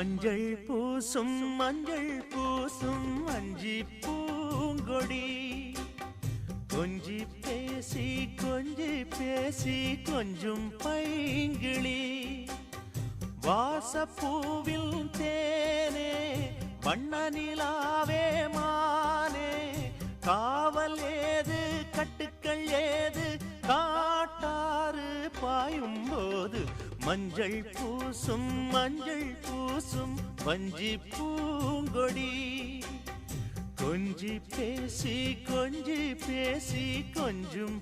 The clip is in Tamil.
மஞ்சள் பூசும் அஞ்சி பூங்கொடி கொஞ்சி பேசி கொஞ்சும் பைங்கிளி வாசப்பூவில் தேனே வண்ண நிலாவே மானே காவல் ஏது கட்டுக்கள் ஏது காட்டாறு பாயும் போது மஞ்சள் பூசும் வஞ்சி பூங்கொடி கொஞ்சி பேசி கொஞ்சும்